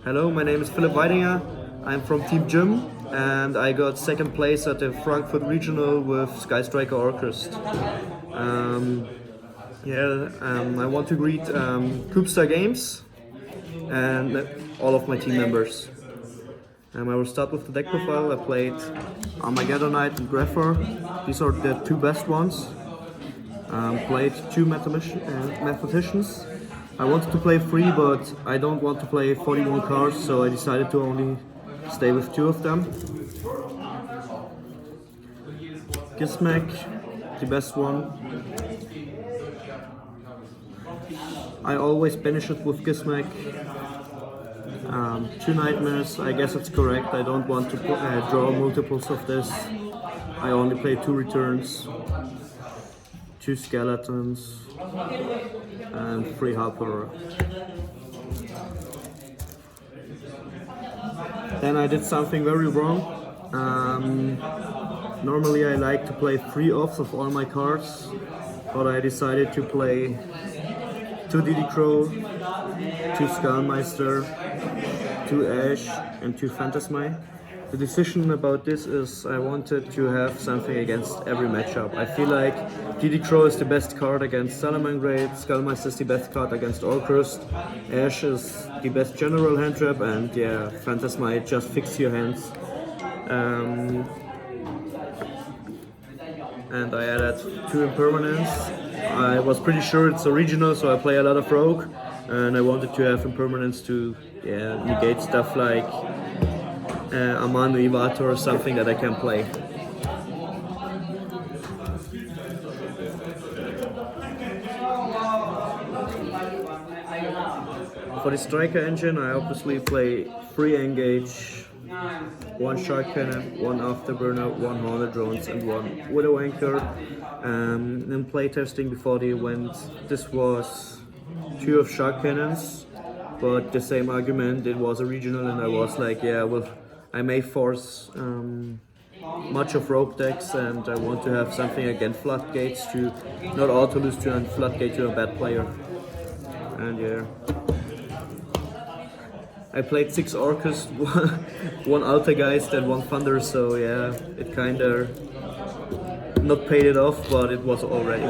Hello, my name is Weidinger. I'm from Team Gym and I got second place at the Frankfurt Regional with Sky Striker Orcust. I want to greet Coopstar Games and all of my team members. I will start with the deck profile. I played Armageddonite and Grepher. These are the two best ones. Played two mathematicians. I wanted to play 3, but I don't want to play 41 cards, so I decided to only stay with 2 of them. Gizmek, the best one. I always banish it with Gizmek. 2 nightmares, I guess it's correct. I don't want to draw multiples of this. I only play 2 returns, 2 skeletons, and 3 Harper. Then I did something very wrong. Normally I like to play 3 offs of all my cards, but I decided to play 2 Diddy Crow, 2 Skullmeister, 2 Ash, and 2 Phantasmi. The decision about this is I wanted to have something against every matchup. I feel like Diddy Crow is the best card against Salamangreat, Skullmeister is the best card against Orcust, Ash is the best general hand trap, and yeah, Phantasmi just fix your hands. And I added 2 impermanents. I was pretty sure it's original, so I play a lot of Rogue, and I wanted to have impermanents to negate stuff like Amano Ivator or something that I can play. For the striker engine, I obviously play 3 engage, 1 shark cannon, 1 afterburner, 1 hornet drones, and 1 widow anchor. In playtesting before the event, this was 2 of shark cannons, but the same argument, it was a regional, and I was like, yeah, well, I may force much of rogue decks, and I want to have something against floodgates to not auto lose to and floodgate to a bad player. And yeah, I played 6 Orcust, 1 Altergeist and 1 Thunder, so yeah, it kinda not paid it off, but it was already.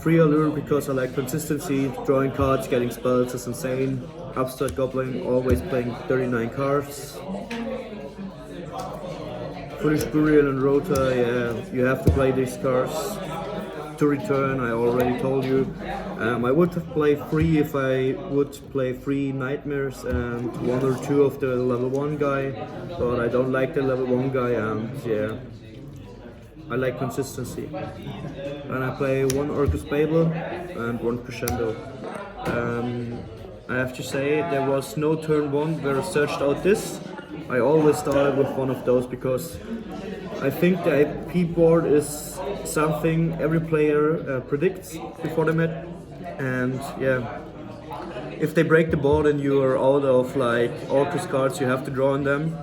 3 Allure because I like consistency, drawing cards, getting spells is insane. Upstart Goblin, always playing 39 cards. Foolish Burial and Rota, yeah, you have to play these cards. To return, I already told you. I would have played 3 if I would play 3 Nightmares and 1 or 2 of the level 1 guy, but I don't like the level 1 guy, and yeah, I like consistency. And I play 1 Orcust Babel and 1 Crescendo. I have to say, there was no turn 1 where I searched out this. I always started with 1 of those because I think the IP board is something every player predicts before the match. And yeah, if they break the board and you are out of like Orcust cards, you have to draw on them.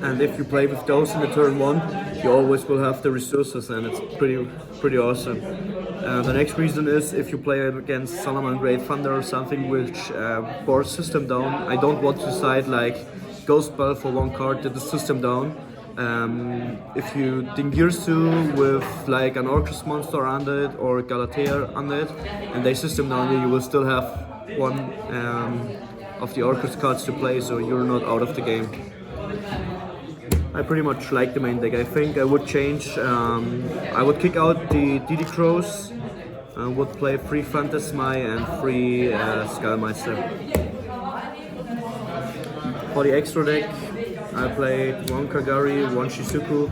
And if you play with those in the turn 1, you always will have the resources, and it's pretty awesome. The next reason is if you play against Salamangreat Thunder or something which boards system down, I don't want to side like Ghost Bell for 1 card that is system down. If you Dingirsu with like an Orcust monster under it or Galatea under it, and they system down you will still have 1 of the Orcust cards to play, so you're not out of the game. I pretty much like the main deck. I think I would change, I would kick out the Diddy Crows, would play 3 Phantasmi and 3 Skullmeister. For the extra deck, I played 1 Kagari, 1 Shizuku.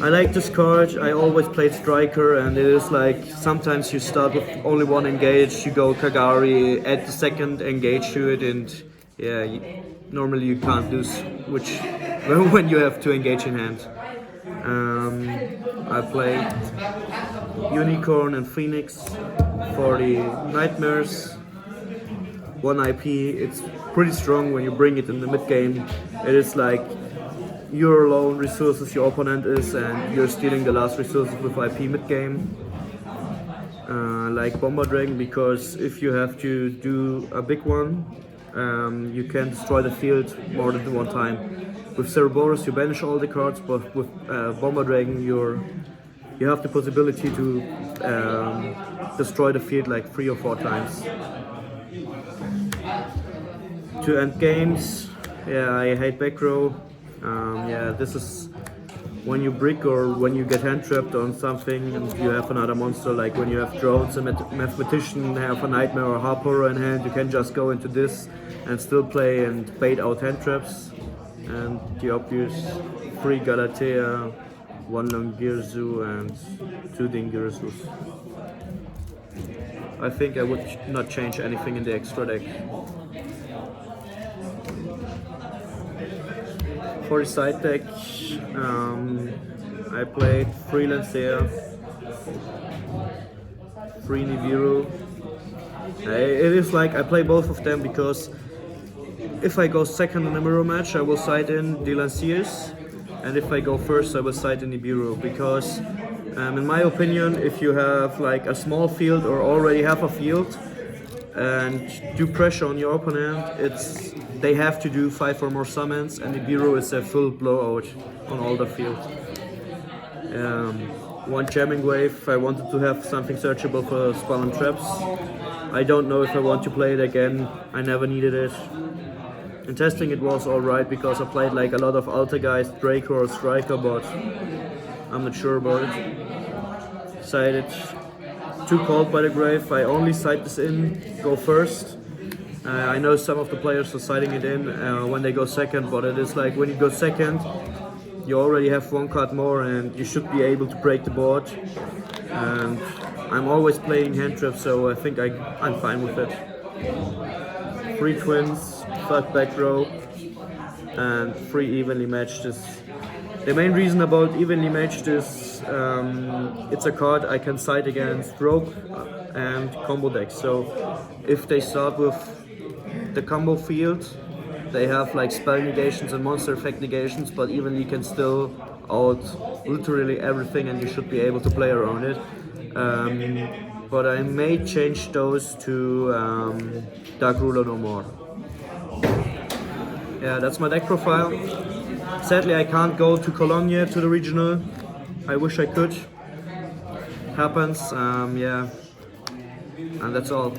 I like this card. I always played Striker, and it is like sometimes you start with only 1 engage, you go Kagari, add the second engage to it, and yeah, normally you can't lose when you have 2 engage in hand. I played Unicorn and Phoenix for the Nightmares. 1 IP, it's pretty strong when you bring it in the mid game. It is like your alone resources your opponent is, and you're stealing the last resources with IP mid game. like Bomber Dragon, because if you have to do a big one, you can destroy the field more than one time. With Cerberus you banish all the cards, but with Bomber Dragon you have the possibility to destroy the field like 3 or 4 times. To end games, yeah, I hate back row. Yeah, this is when you brick or when you get hand trapped on something and you have another monster, like when you have drones and mathematician have a nightmare or harper in hand, you can just go into this and still play and bait out hand traps. And the obvious 3 Galatea, 1 Longirzu and 2 Dingirzus. I think I would not change anything in the extra deck. For the side deck, I played 3 Lancea, 3 Nibiru. It is like I play both of them because if I go second in the mirror match, I will side in the Lanciers, and if I go first, I will side in Nibiru, because in my opinion, if you have like a small field or already have a field and do pressure on your opponent, they have to do 5 or more summons, and Nibiru is a full blowout on all the field. 1 jamming wave, I wanted to have something searchable for spell and traps. I don't know if I want to play it again, I never needed it. In testing it was alright because I played like a lot of altar guys, Draco or Striker, but I'm not sure about it. Decided too cold by the grave, I only side this in, go first. I know some of the players are siding it in when they go second, but it is like when you go second, you already have 1 card more and you should be able to break the board. And I'm always playing hand traps, so I think I'm fine with it. 3 twins, 3rd back row, and 3 evenly matched. The main reason about evenly matched is it's a card I can side against rogue and combo decks. So if they start with the combo field, they have like spell negations and monster effect negations, but evenly can still out literally everything and you should be able to play around it. But I may change those to Dark Ruler no more. Yeah, that's my deck profile. Sadly I can't go to Cologne yet, to the regional. I wish I could. Happens, yeah. And that's all.